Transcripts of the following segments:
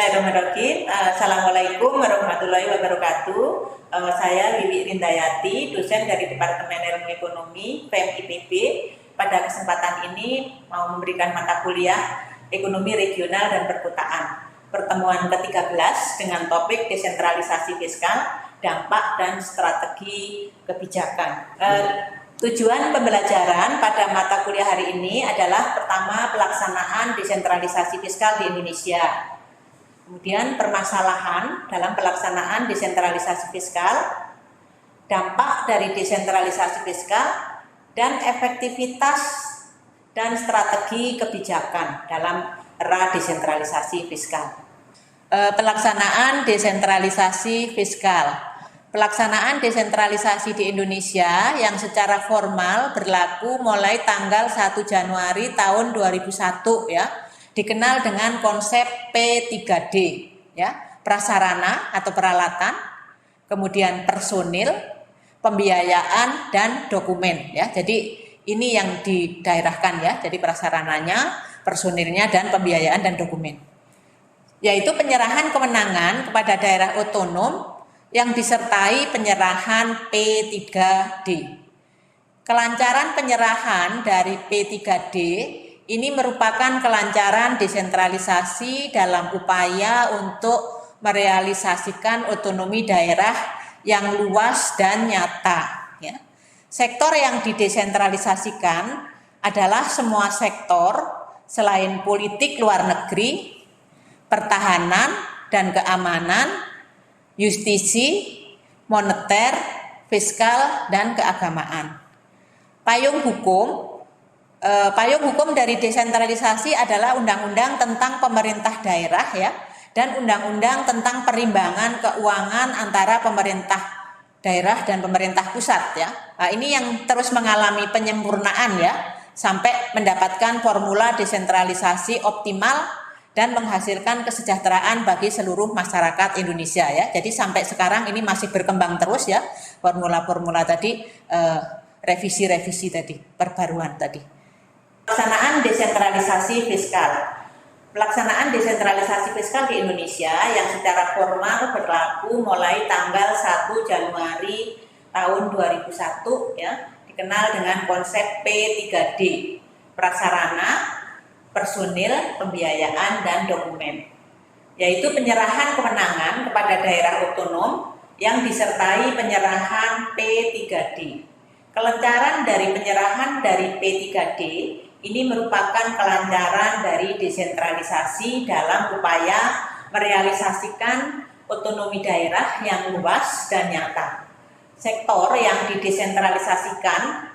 Bismillahirrahmanirrahim. Assalamualaikum warahmatullahi wabarakatuh. Saya Wiwi Rindayati, dosen dari Departemen Ilmu Ekonomi FEM IPB. Pada kesempatan ini mau memberikan mata kuliah Ekonomi Regional dan Perkotaan. Pertemuan ke-13 dengan topik desentralisasi fiskal, dampak dan strategi kebijakan. Tujuan pembelajaran pada mata kuliah hari ini adalah pertama, pelaksanaan desentralisasi fiskal di Indonesia. Kemudian permasalahan dalam pelaksanaan desentralisasi fiskal, dampak dari desentralisasi fiskal, dan efektivitas dan strategi kebijakan dalam era desentralisasi fiskal. Pelaksanaan desentralisasi fiskal. Pelaksanaan desentralisasi di Indonesia yang secara formal berlaku mulai tanggal 1 Januari tahun 2001 ya, dikenal dengan konsep P3D ya, prasarana atau peralatan, kemudian personil, pembiayaan dan dokumen ya. Jadi ini yang didaerahkan ya. Jadi prasarananya, personilnya dan pembiayaan dan dokumen. Yaitu penyerahan kewenangan kepada daerah otonom yang disertai penyerahan P3D. Kelancaran penyerahan dari P3D ini merupakan kelancaran desentralisasi dalam upaya untuk merealisasikan otonomi daerah yang luas dan nyata. Ya. Sektor yang didesentralisasikan adalah semua sektor selain politik luar negeri, pertahanan dan keamanan, justisi, moneter, fiskal, dan keagamaan. Payung hukum dari desentralisasi adalah Undang-Undang tentang Pemerintah Daerah ya, dan Undang-Undang tentang Perimbangan Keuangan antara pemerintah daerah dan pemerintah pusat ya. Nah, ini yang terus mengalami penyempurnaan ya, sampai mendapatkan formula desentralisasi optimal dan menghasilkan kesejahteraan bagi seluruh masyarakat Indonesia ya. Jadi sampai sekarang ini masih berkembang terus ya, formula-formula tadi, revisi-revisi tadi, perbaruan tadi. Pelaksanaan desentralisasi fiskal. Pelaksanaan desentralisasi fiskal di Indonesia yang secara formal berlaku mulai tanggal 1 Januari tahun 2001 ya, dikenal dengan konsep P3D, prasarana, personil, pembiayaan, dan dokumen, yaitu penyerahan kewenangan kepada daerah otonom yang disertai penyerahan P3D. Kelancaran dari penyerahan dari P3D ini merupakan kelancaran dari desentralisasi dalam upaya merealisasikan otonomi daerah yang luas dan nyata. Sektor yang didesentralisasikan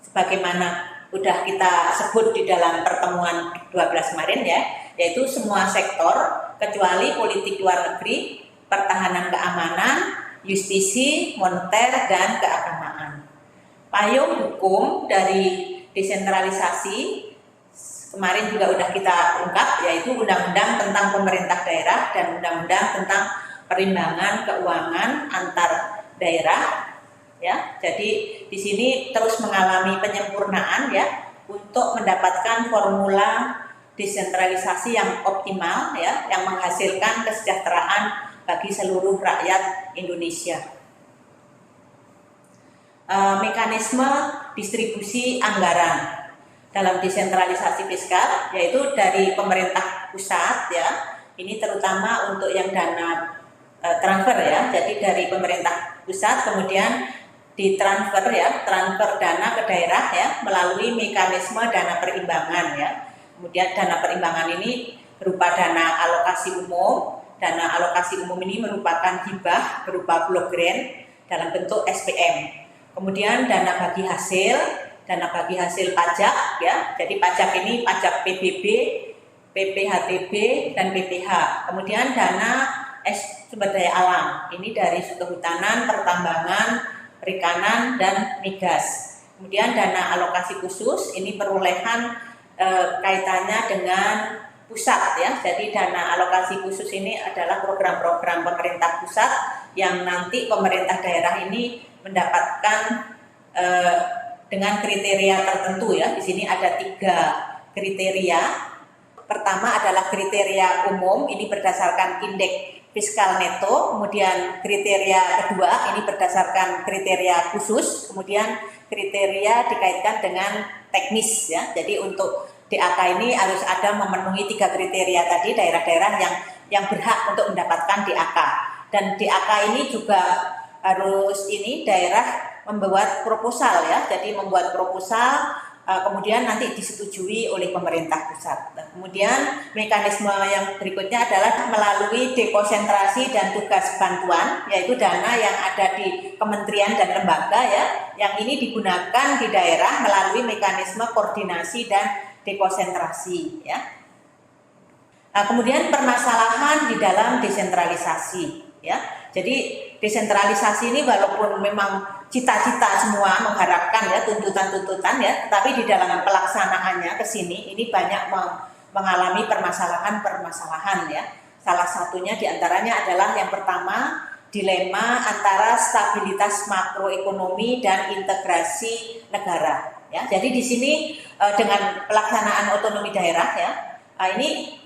sebagaimana udah kita sebut di dalam pertemuan 12 kemarin ya, yaitu semua sektor kecuali politik luar negeri, pertahanan keamanan, justisi, moneter, dan keagamaan. Payung hukum dari desentralisasi kemarin juga udah kita ungkap, yaitu Undang-Undang tentang Pemerintah Daerah dan Undang-Undang tentang Perimbangan Keuangan antar daerah. Ya, jadi di sini terus mengalami penyempurnaan ya untuk mendapatkan formula desentralisasi yang optimal ya, yang menghasilkan kesejahteraan bagi seluruh rakyat Indonesia. Mekanisme distribusi anggaran dalam desentralisasi fiskal yaitu dari pemerintah pusat ya. Ini terutama untuk yang dana transfer ya. Jadi dari pemerintah pusat kemudian ditransfer ya, transfer dana ke daerah ya melalui mekanisme dana perimbangan ya. Kemudian dana perimbangan ini berupa dana alokasi umum. Dana alokasi umum ini merupakan hibah berupa block grant dalam bentuk SPM. Kemudian dana bagi hasil pajak ya. Jadi pajak ini pajak PBB, PPHTB dan PPH. Kemudian dana sumber daya alam. Ini dari kehutanan, pertambangan, perikanan, dan migas. Kemudian dana alokasi khusus ini perolehan kaitannya dengan pusat ya. Jadi dana alokasi khusus ini adalah program-program pemerintah pusat yang nanti pemerintah daerah ini mendapatkan dengan kriteria tertentu ya. Di sini ada 3 kriteria. pertama adalah kriteria umum, ini berdasarkan indeks fiskal neto, kemudian kriteria kedua ini berdasarkan kriteria khusus, kemudian kriteria dikaitkan dengan teknis ya. Jadi untuk DAK ini harus ada memenuhi 3 kriteria tadi, daerah-daerah yang berhak untuk mendapatkan DAK. Dan DAK ini juga harus daerah membuat proposal ya. Jadi membuat proposal kemudian nanti disetujui oleh pemerintah pusat. Nah, kemudian mekanisme yang berikutnya adalah melalui dekonsentrasi dan tugas bantuan, yaitu dana yang ada di kementerian dan lembaga ya, yang ini digunakan di daerah melalui mekanisme koordinasi dan dekonsentrasi ya. Nah, kemudian permasalahan di dalam desentralisasi ya. Jadi desentralisasi ini walaupun memang cita-cita semua mengharapkan ya tuntutan-tuntutan ya, tetapi di dalam pelaksanaannya ke sini ini banyak mengalami permasalahan-permasalahan ya. Salah satunya diantaranya adalah yang pertama dilema antara stabilitas makroekonomi dan integrasi negara ya. Jadi di sini dengan pelaksanaan otonomi daerah ya, ini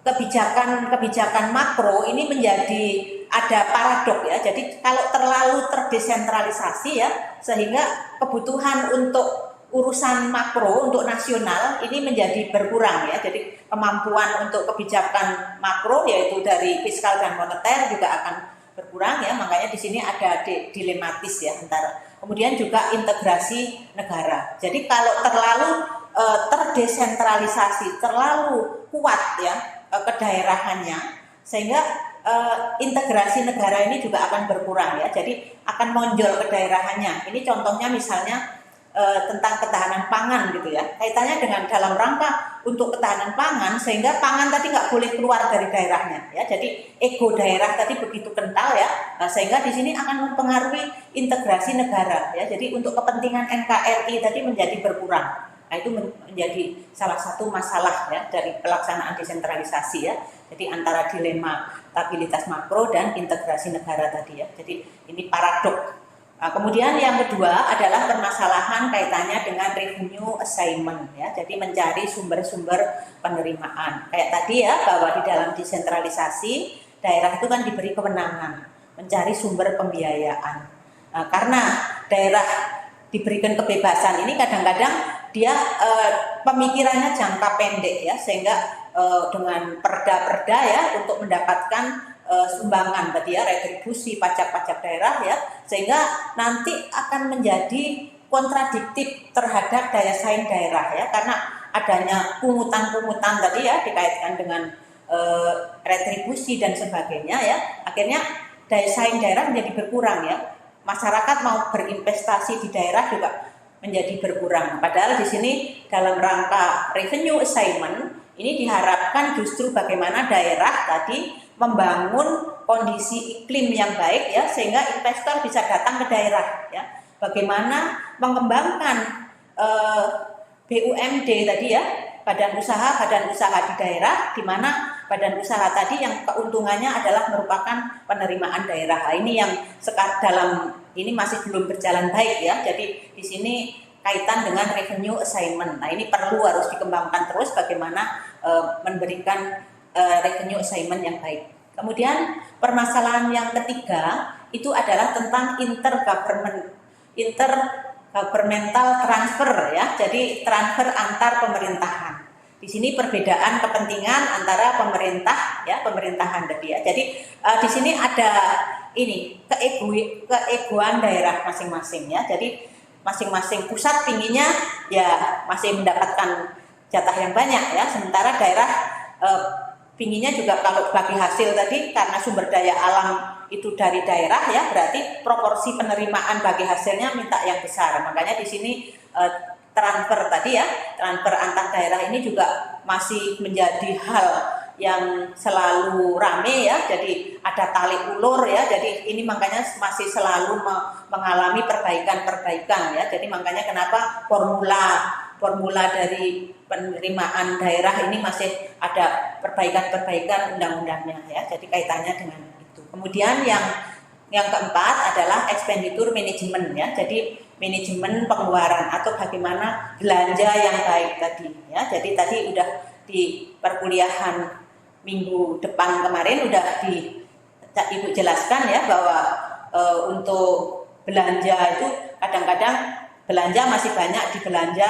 kebijakan makro ini menjadi ada paradok ya. Jadi kalau terlalu terdesentralisasi ya, sehingga kebutuhan untuk urusan makro untuk nasional ini menjadi berkurang ya. Jadi kemampuan untuk kebijakan makro yaitu dari fiskal dan moneter juga akan berkurang ya. Makanya di sini ada dilematis ya antara. Kemudian juga integrasi negara. Jadi kalau terlalu terdesentralisasi, terlalu kuat ya kedaerahannya, sehingga integrasi negara ini juga akan berkurang ya. Jadi akan menonjol kedaerahannya. Ini contohnya misalnya tentang ketahanan pangan gitu ya. Kaitannya dengan dalam rangka untuk ketahanan pangan, sehingga pangan tadi nggak boleh keluar dari daerahnya ya. Jadi ego daerah tadi begitu kental ya. Nah, sehingga di sini akan mempengaruhi integrasi negara ya. Jadi untuk kepentingan NKRI tadi menjadi berkurang. Nah, itu menjadi salah satu masalah ya dari pelaksanaan desentralisasi ya. Jadi antara dilema stabilitas makro dan integrasi negara tadi ya. Jadi ini paradok. Nah, kemudian yang kedua adalah permasalahan kaitannya dengan revenue assignment ya. Jadi mencari sumber-sumber penerimaan. Kayak tadi ya, bahwa di dalam desentralisasi daerah itu kan diberi kewenangan mencari sumber pembiayaan. Nah, karena daerah diberikan kebebasan ini kadang-kadang dia pemikirannya jangka pendek ya, sehingga dengan perda-perda ya untuk mendapatkan sumbangan tadi ya, retribusi pajak-pajak daerah ya, sehingga nanti akan menjadi kontradiktif terhadap daya saing daerah ya, karena adanya pungutan-pungutan tadi ya dikaitkan dengan retribusi dan sebagainya ya, akhirnya daya saing daerah menjadi berkurang ya. Masyarakat mau berinvestasi di daerah juga menjadi berkurang. Padahal di sini dalam rangka revenue assignment ini diharapkan justru bagaimana daerah tadi membangun kondisi iklim yang baik ya, sehingga investor bisa datang ke daerah ya. Bagaimana mengembangkan BUMD tadi ya, badan usaha di daerah, di mana badan usaha tadi yang keuntungannya adalah merupakan penerimaan daerah. Nah, ini yang sekarang dalam ini masih belum berjalan baik ya. Jadi di sini kaitan dengan revenue assignment. Nah, ini harus dikembangkan terus bagaimana memberikan revenue assignment yang baik. Kemudian permasalahan yang ketiga itu adalah tentang intergovernmental transfer ya. Jadi transfer antar pemerintahan. Di sini perbedaan kepentingan antara pemerintah ya, pemerintahan tadi ya. Jadi di sini ada ini keegoan daerah masing-masing ya. Jadi masing-masing pusat pinginnya ya masih mendapatkan jatah yang banyak ya, sementara daerah pinginnya juga kalau bagi hasil tadi karena sumber daya alam itu dari daerah ya, berarti proporsi penerimaan bagi hasilnya minta yang besar. Makanya di sini transfer tadi ya, transfer antar daerah ini juga masih menjadi hal yang selalu rame ya. Jadi ada tali ulur ya. Jadi ini makanya masih selalu mengalami perbaikan-perbaikan ya. Jadi makanya kenapa formula dari penerimaan daerah ini masih ada perbaikan-perbaikan undang-undangnya ya. Jadi kaitannya dengan itu. Kemudian yang keempat adalah expenditure management ya. Jadi manajemen pengeluaran atau bagaimana belanja yang baik tadi ya. Jadi tadi udah di perkuliahan minggu depan kemarin udah Ibu jelaskan ya bahwa untuk belanja itu kadang-kadang belanja masih banyak di belanja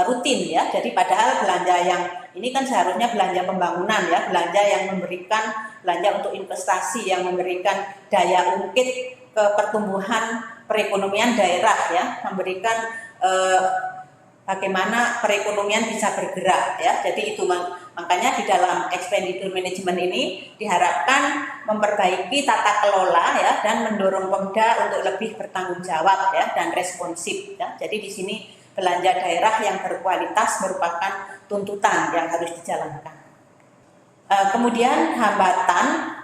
rutin ya. Jadi padahal belanja yang ini kan seharusnya belanja pembangunan ya, belanja yang memberikan, belanja untuk investasi yang memberikan daya ungkit ke pertumbuhan perekonomian daerah ya, memberikan bagaimana perekonomian bisa bergerak ya. Jadi itu makanya di dalam expenditure management ini diharapkan memperbaiki tata kelola ya dan mendorong Pemda untuk lebih bertanggung jawab ya dan responsif ya. Jadi di sini belanja daerah yang berkualitas merupakan tuntutan yang harus dijalankan. Kemudian hambatan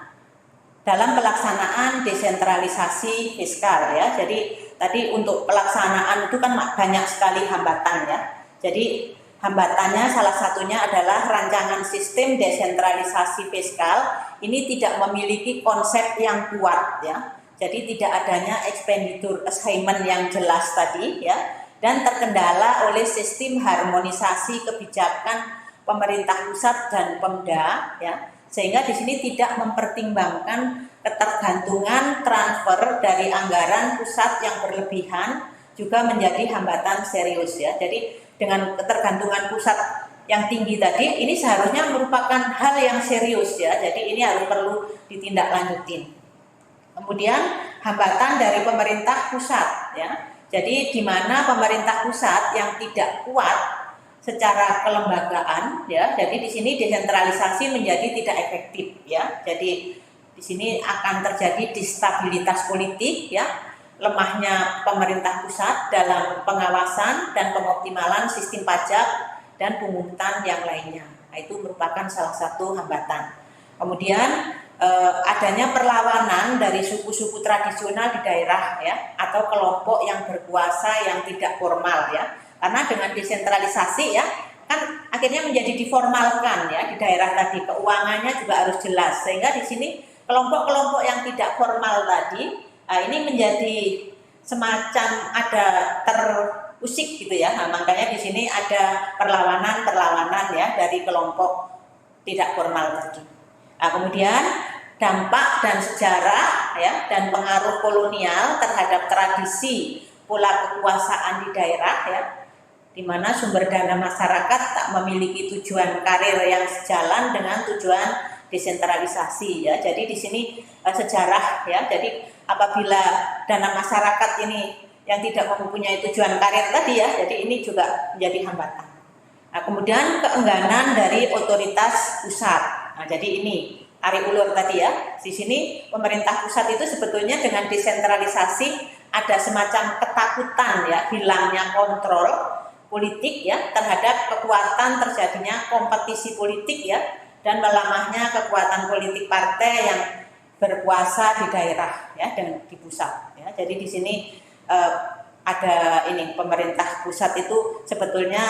dalam pelaksanaan desentralisasi fiskal ya. Jadi tadi untuk pelaksanaan itu kan banyak sekali hambatan ya. Jadi hambatannya salah satunya adalah rancangan sistem desentralisasi fiskal ini tidak memiliki konsep yang kuat ya. Jadi tidak adanya expenditure assignment yang jelas tadi ya, dan terkendala oleh sistem harmonisasi kebijakan pemerintah pusat dan Pemda ya. Sehingga di sini tidak mempertimbangkan ketergantungan transfer dari anggaran pusat yang berlebihan juga menjadi hambatan serius ya. Jadi dengan ketergantungan pusat yang tinggi tadi, ini seharusnya merupakan hal yang serius ya. Jadi ini harus perlu ditindaklanjutin. Kemudian hambatan dari pemerintah pusat ya. Jadi di mana pemerintah pusat yang tidak kuat secara kelembagaan ya. Jadi di sini desentralisasi menjadi tidak efektif ya. Jadi di sini akan terjadi distabilitas politik ya. Lemahnya pemerintah pusat dalam pengawasan dan pengoptimalan sistem pajak dan pungutan yang lainnya. Nah, itu merupakan salah satu hambatan. Kemudian adanya perlawanan dari suku-suku tradisional di daerah ya, atau kelompok yang berkuasa yang tidak formal ya. Karena dengan desentralisasi ya, kan akhirnya menjadi diformalkan ya di daerah tadi, keuangannya juga harus jelas. Sehingga di sini kelompok-kelompok yang tidak formal tadi ini menjadi semacam ada terusik gitu ya. Nah, makanya di sini ada perlawanan ya dari kelompok tidak formal tadi. Nah, kemudian dampak dan sejarah ya dan pengaruh kolonial terhadap tradisi pola kekuasaan di daerah ya, di mana sumber dana masyarakat tak memiliki tujuan karir yang sejalan dengan tujuan desentralisasi ya. Jadi di sini sejarah ya. Jadi apabila dana masyarakat ini yang tidak mempunyai tujuan karir tadi ya, jadi ini juga menjadi hambatan. Nah, kemudian keengganan dari otoritas pusat. Nah, jadi ini tarik ulur tadi ya. Di sini pemerintah pusat itu sebetulnya dengan desentralisasi ada semacam ketakutan ya, hilangnya kontrol politik ya terhadap kekuatan terjadinya kompetisi politik ya, dan melemahnya kekuatan politik partai yang berkuasa di daerah ya dan di pusat ya. Jadi di sini ada ini pemerintah pusat itu sebetulnya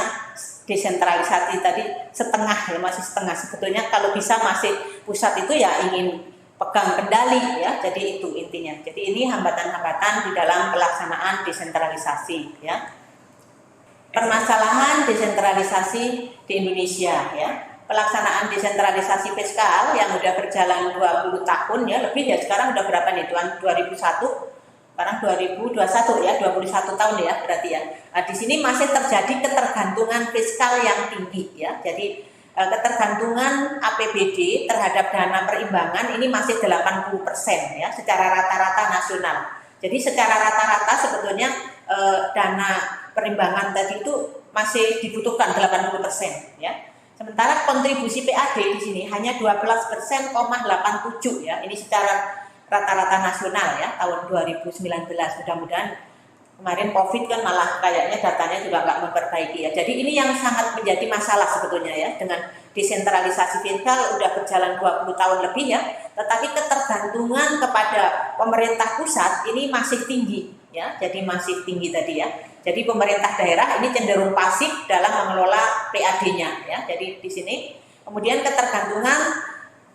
desentralisasi tadi setengah ya, masih setengah. Sebetulnya kalau bisa masih pusat itu ya ingin pegang kendali ya. Jadi itu intinya. Jadi ini hambatan-hambatan di dalam pelaksanaan desentralisasi ya. Permasalahan desentralisasi di Indonesia ya. Pelaksanaan desentralisasi fiskal yang sudah berjalan 20 tahun ya, lebih ya, sekarang udah berapa nih, 2001, sekarang 2021 ya, 21 tahun ya berarti ya. Nah, di sini masih terjadi ketergantungan fiskal yang tinggi ya. Jadi ketergantungan APBD terhadap dana perimbangan ini masih 80% ya secara rata-rata nasional. Jadi secara rata-rata sebetulnya dana perimbangan tadi itu masih dibutuhkan 80% ya. Sementara kontribusi PAD di sini hanya 12,87 ya. Ini secara rata-rata nasional ya tahun 2019. Mudah-mudahan kemarin COVID kan malah kayaknya datanya juga nggak memperbaiki ya. Jadi ini yang sangat menjadi masalah sebetulnya ya, dengan desentralisasi fiskal udah berjalan 20 tahun lebih ya, tetapi ketergantungan kepada pemerintah pusat ini masih tinggi ya. Jadi masih tinggi tadi ya. Jadi pemerintah daerah ini cenderung pasif dalam mengelola PAD-nya ya. Jadi di sini kemudian ketergantungan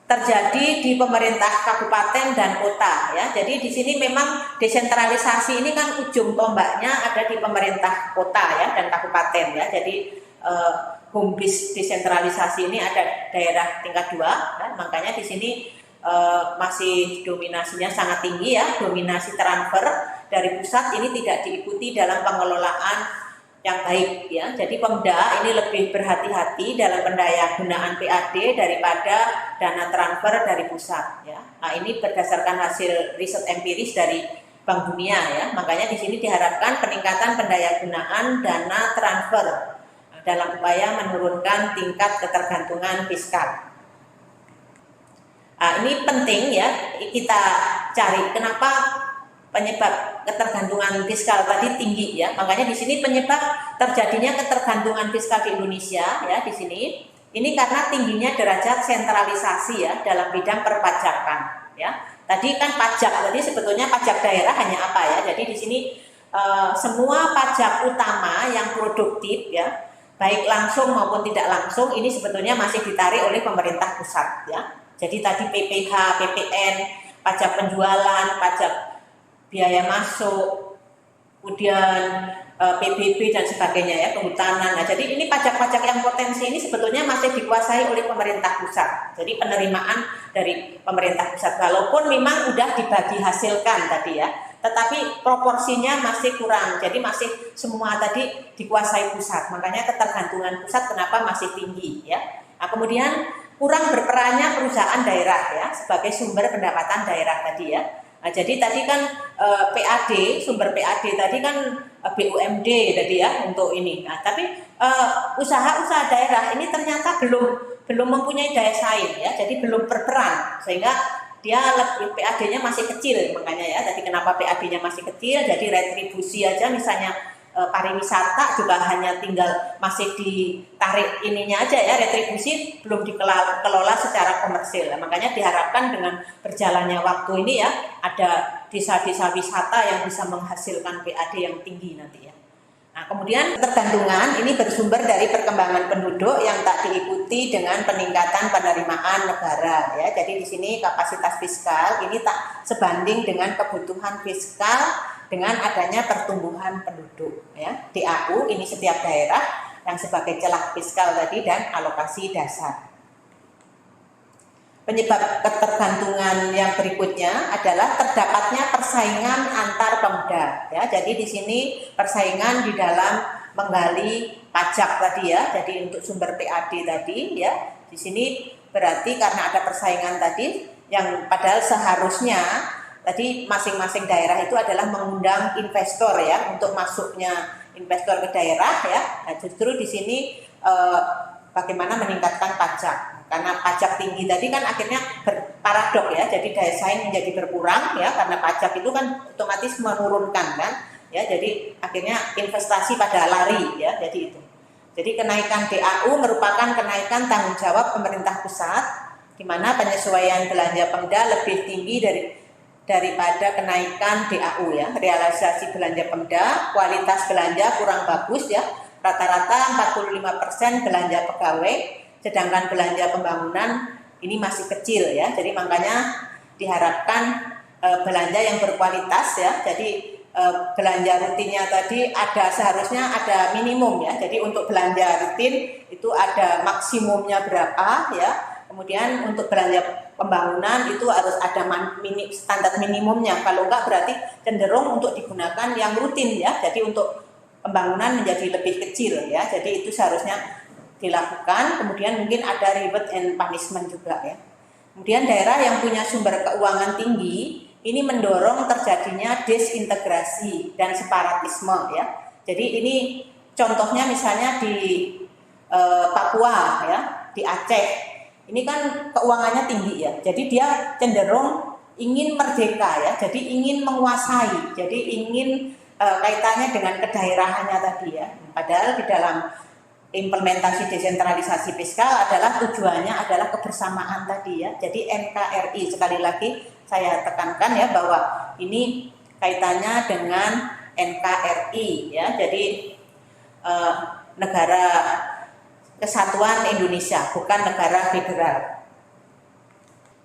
terjadi di pemerintah kabupaten dan kota ya. Jadi di sini memang desentralisasi ini kan ujung tombaknya ada di pemerintah kota ya dan kabupaten ya. Jadi home based desentralisasi ini ada daerah tingkat 2, kan? Makanya di sini masih dominasinya sangat tinggi ya, dominasi transfer dari pusat ini tidak diikuti dalam pengelolaan yang baik ya. Jadi Pemda ini lebih berhati-hati dalam pendayagunaan PAD daripada dana transfer dari pusat ya. Nah, ini berdasarkan hasil riset empiris dari Bank Dunia ya. Makanya di sini diharapkan peningkatan pendayagunaan dana transfer dalam upaya menurunkan tingkat ketergantungan fiskal. Nah, ini penting ya kita cari kenapa penyebab ketergantungan fiskal tadi tinggi ya. Makanya di sini penyebab terjadinya ketergantungan fiskal di Indonesia ya di sini ini karena tingginya derajat sentralisasi ya dalam bidang perpajakan ya. Tadi kan pajak, tadi sebetulnya pajak daerah hanya apa ya? Jadi di sini semua pajak utama yang produktif ya, baik langsung maupun tidak langsung ini sebetulnya masih ditarik oleh pemerintah pusat ya. Jadi tadi PPh, PPN, pajak penjualan, pajak biaya masuk, kemudian PBB dan sebagainya ya, kehutanan. Nah, jadi ini pajak-pajak yang potensi ini sebetulnya masih dikuasai oleh pemerintah pusat. Jadi penerimaan dari pemerintah pusat, walaupun memang udah dibagi hasilkan tadi ya, tetapi proporsinya masih kurang. Jadi masih semua tadi dikuasai pusat. Makanya ketergantungan pusat kenapa masih tinggi ya. Nah, kemudian kurang berperannya perusahaan daerah ya sebagai sumber pendapatan daerah tadi ya. Nah, jadi tadi kan PAD, sumber PAD tadi kan BUMD tadi ya untuk ini. Nah, tapi usaha-usaha daerah ini ternyata belum mempunyai daya saing ya, jadi belum berperan sehingga dia PAD-nya masih kecil. Makanya ya, tadi kenapa PAD-nya masih kecil? Jadi retribusi aja misalnya pariwisata juga hanya tinggal masih ditarik ininya aja ya, retribusi belum dikelola secara komersil. Makanya diharapkan dengan berjalannya waktu ini ya ada desa-desa wisata yang bisa menghasilkan PAD yang tinggi nanti ya. Nah, kemudian ketergantungan ini bersumber dari perkembangan penduduk yang tak diikuti dengan peningkatan penerimaan negara ya. Jadi di sini kapasitas fiskal ini tak sebanding dengan kebutuhan fiskal dengan adanya pertumbuhan penduduk ya. DAU ini setiap daerah yang sebagai celah fiskal tadi dan alokasi dasar. Penyebab ketergantungan yang berikutnya adalah terdapatnya persaingan antar Pemda ya. Jadi di sini persaingan di dalam menggali pajak tadi ya. Jadi untuk sumber PAD tadi ya. Di sini berarti karena ada persaingan tadi yang padahal seharusnya tadi masing-masing daerah itu adalah mengundang investor ya untuk masuknya investor ke daerah ya. Nah, justru di sini bagaimana meningkatkan pajak. Karena pajak tinggi tadi kan akhirnya berparadok ya, jadi daya saing menjadi berkurang ya, karena pajak itu kan otomatis menurunkan kan ya, jadi akhirnya investasi pada lari ya, jadi itu. Jadi kenaikan DAU merupakan kenaikan tanggung jawab pemerintah pusat, di mana penyesuaian belanja Pemda lebih tinggi daripada kenaikan DAU ya. Realisasi belanja Pemda, kualitas belanja kurang bagus ya, rata-rata 45% belanja pegawai, sedangkan belanja pembangunan ini masih kecil ya. Jadi makanya diharapkan belanja yang berkualitas ya. Jadi belanja rutinnya tadi seharusnya ada minimum ya. Jadi untuk belanja rutin itu ada maksimumnya berapa ya. Kemudian untuk belanja pembangunan itu harus ada standar minimumnya. Kalau enggak berarti cenderung untuk digunakan yang rutin ya. Jadi untuk pembangunan menjadi lebih kecil ya. Jadi itu seharusnya dilakukan. Kemudian mungkin ada reward and punishment juga ya. Kemudian daerah yang punya sumber keuangan tinggi ini mendorong terjadinya desintegrasi dan separatisme ya. Jadi ini contohnya misalnya di Papua ya, di Aceh. Ini kan keuangannya tinggi ya. Jadi dia cenderung ingin merdeka ya. Jadi ingin menguasai. Jadi ingin kaitannya dengan kedaerahannya tadi ya. Padahal di dalam implementasi desentralisasi fiskal adalah tujuannya adalah kebersamaan tadi ya. Jadi NKRI sekali lagi saya tekankan ya bahwa ini kaitannya dengan NKRI ya. Jadi negara kesatuan Indonesia bukan negara federal.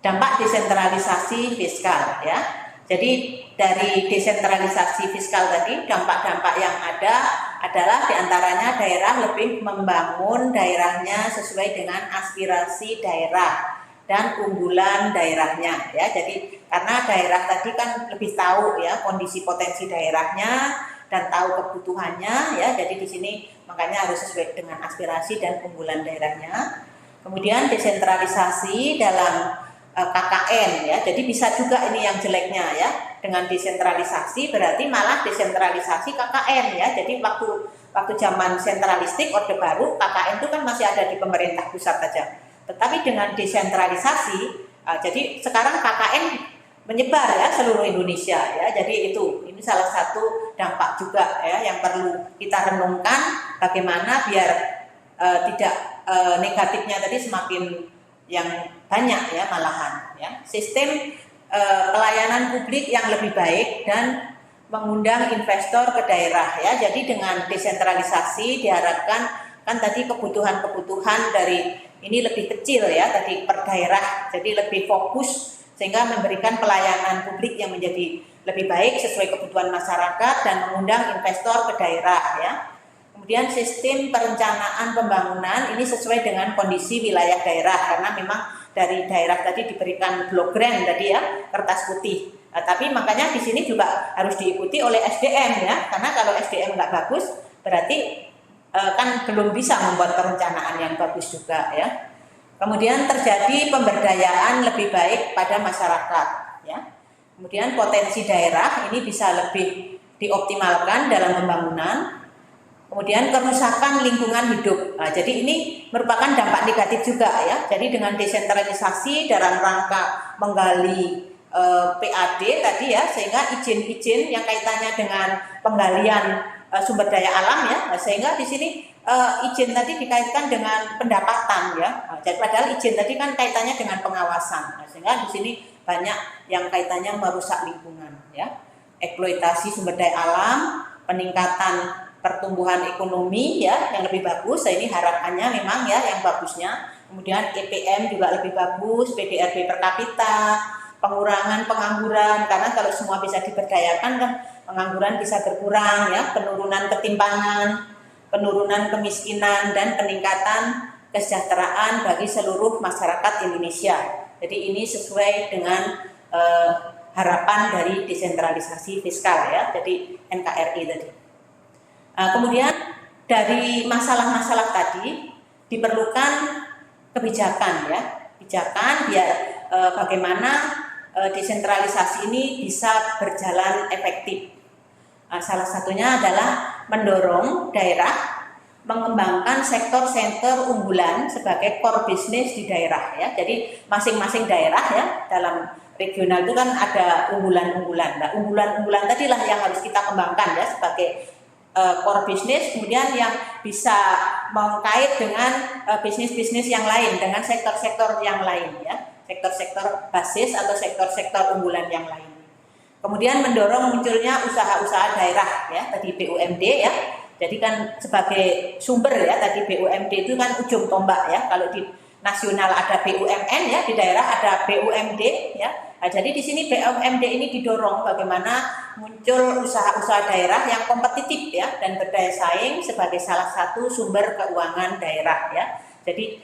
Dampak desentralisasi fiskal ya. Jadi dari desentralisasi fiskal tadi dampak-dampak yang ada adalah diantaranya daerah lebih membangun daerahnya sesuai dengan aspirasi daerah dan unggulan daerahnya ya. Jadi karena daerah tadi kan lebih tahu ya kondisi potensi daerahnya dan tahu kebutuhannya ya. Jadi di sini makanya harus sesuai dengan aspirasi dan unggulan daerahnya. Kemudian desentralisasi dalam KKN ya. Jadi bisa juga ini yang jeleknya ya. Dengan desentralisasi berarti malah desentralisasi KKN ya. Jadi waktu zaman sentralistik Orde Baru KKN itu kan masih ada di pemerintah pusat saja. Tetapi dengan desentralisasi jadi sekarang KKN menyebar ya seluruh Indonesia ya. Jadi ini salah satu dampak juga ya yang perlu kita renungkan bagaimana biar tidak negatifnya tadi semakin yang banyak ya malahan ya. Sistem pelayanan publik yang lebih baik dan mengundang investor ke daerah ya. Jadi dengan desentralisasi diharapkan kan tadi kebutuhan-kebutuhan dari ini lebih kecil ya tadi per daerah, jadi lebih fokus sehingga memberikan pelayanan publik yang menjadi lebih baik sesuai kebutuhan masyarakat dan mengundang investor ke daerah ya. Kemudian sistem perencanaan pembangunan ini sesuai dengan kondisi wilayah daerah karena memang dari daerah tadi diberikan blok grant tadi ya, kertas putih. Tapi makanya di sini juga harus diikuti oleh SDM ya, karena kalau SDM nggak bagus berarti kan belum bisa membuat perencanaan yang bagus juga ya. Kemudian terjadi pemberdayaan lebih baik pada masyarakat ya. Kemudian potensi daerah ini bisa lebih dioptimalkan dalam pembangunan. Kemudian kerusakan lingkungan hidup. Nah, jadi ini merupakan dampak negatif juga ya. Jadi dengan desentralisasi dalam rangka menggali PAD tadi ya, sehingga izin-izin yang kaitannya dengan penggalian sumber daya alam ya, sehingga di sini izin tadi dikaitkan dengan pendapatan ya. Jadi padahal izin tadi kan kaitannya dengan pengawasan, sehingga di sini banyak yang kaitannya merusak lingkungan ya. Eksploitasi sumber daya alam, peningkatan pertumbuhan ekonomi ya yang lebih bagus. Ini harapannya memang ya yang bagusnya. Kemudian EPM juga lebih bagus, PDRB per kapita, pengurangan pengangguran karena kalau semua bisa diberdayakan kan pengangguran bisa berkurang ya, penurunan ketimpangan, penurunan kemiskinan dan peningkatan kesejahteraan bagi seluruh masyarakat Indonesia. Jadi ini sesuai dengan harapan dari desentralisasi fiskal ya, jadi NKRI tadi. Kemudian dari masalah-masalah tadi diperlukan kebijakan ya, kebijakan biar bagaimana desentralisasi ini bisa berjalan efektif. Salah satunya adalah mendorong daerah mengembangkan sektor-sektor unggulan sebagai core business di daerah ya. Jadi masing-masing daerah ya dalam regional itu kan ada unggulan-unggulan. Nah, unggulan-unggulan tadilah yang harus kita kembangkan ya sebagai core business, kemudian yang bisa mengkait dengan bisnis-bisnis yang lain, dengan sektor-sektor yang lain ya, sektor-sektor basis atau sektor-sektor unggulan yang lain. Kemudian mendorong munculnya usaha-usaha daerah ya, tadi BUMD ya. Jadi kan sebagai sumber ya, tadi BUMD itu kan ujung tombak ya. Kalau di nasional ada BUMN ya, di daerah ada BUMD ya. Nah, jadi di sini BUMD ini didorong bagaimana muncul usaha-usaha daerah yang kompetitif ya dan berdaya saing sebagai salah satu sumber keuangan daerah ya. Jadi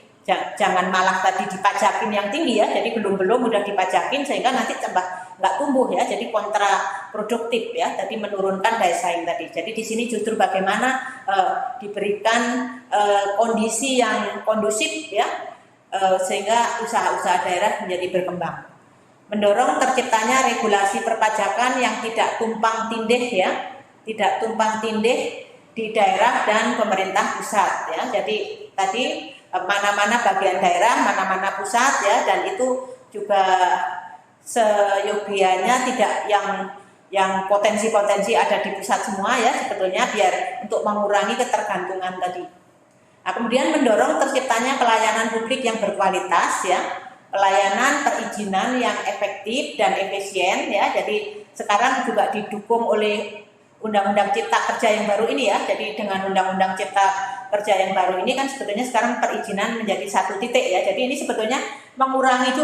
jangan malah tadi dipajakin yang tinggi ya. Jadi belum udah dipajakin sehingga nanti tambah nggak tumbuh ya. Jadi kontraproduktif ya. Tadi menurunkan daya saing tadi. Jadi di sini justru bagaimana diberikan kondisi yang kondusif ya sehingga usaha-usaha daerah menjadi berkembang. Mendorong terciptanya regulasi perpajakan yang tidak tumpang tindih ya, tidak tumpang tindih di daerah dan pemerintah pusat ya. Jadi tadi mana-mana bagian daerah, mana-mana pusat ya, dan itu juga seyogianya tidak yang potensi-potensi ada di pusat semua ya sebetulnya biar untuk mengurangi ketergantungan tadi. Nah, kemudian mendorong terciptanya pelayanan publik yang berkualitas ya. Pelayanan perizinan yang efektif dan efisien ya. Jadi sekarang juga didukung oleh Undang-Undang Cipta Kerja yang baru ini ya. Jadi dengan Undang-Undang Cipta Kerja yang baru ini kan sebetulnya sekarang perizinan menjadi satu titik ya. Jadi ini sebetulnya mengurangi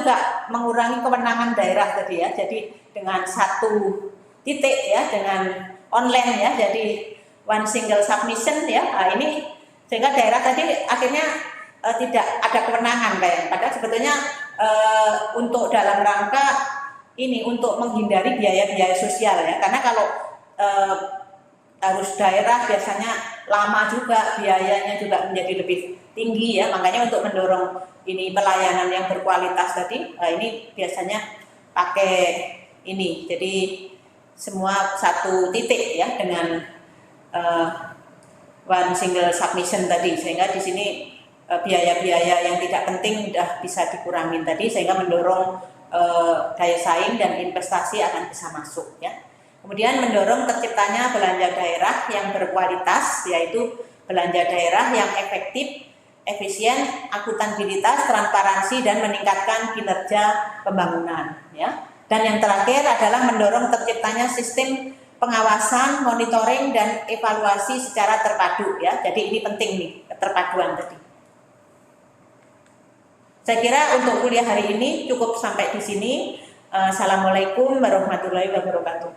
kewenangan daerah tadi ya. Jadi dengan satu titik ya, dengan online ya. Jadi one single submission ya. Nah, ini sehingga daerah tadi akhirnya tidak ada kewenangan kayak. Padahal sebetulnya untuk dalam rangka ini untuk menghindari biaya-biaya sosial ya. Karena kalau harus daerah biasanya lama juga, biayanya juga menjadi lebih tinggi ya. Makanya untuk mendorong ini pelayanan yang berkualitas tadi, ini biasanya pakai ini. Jadi semua satu titik ya dengan one single submission tadi, sehingga di sini biaya-biaya yang tidak penting sudah bisa dikurangin tadi, sehingga mendorong daya saing dan investasi akan bisa masuk ya. Kemudian mendorong terciptanya belanja daerah yang berkualitas, yaitu belanja daerah yang efektif, efisien, akuntabilitas, transparansi, dan meningkatkan kinerja pembangunan ya. Dan yang terakhir adalah mendorong terciptanya sistem pengawasan, monitoring, dan evaluasi secara terpadu ya. Jadi ini penting nih, keterpaduan tadi. Saya kira untuk kuliah hari ini cukup sampai di sini. Assalamualaikum warahmatullahi wabarakatuh.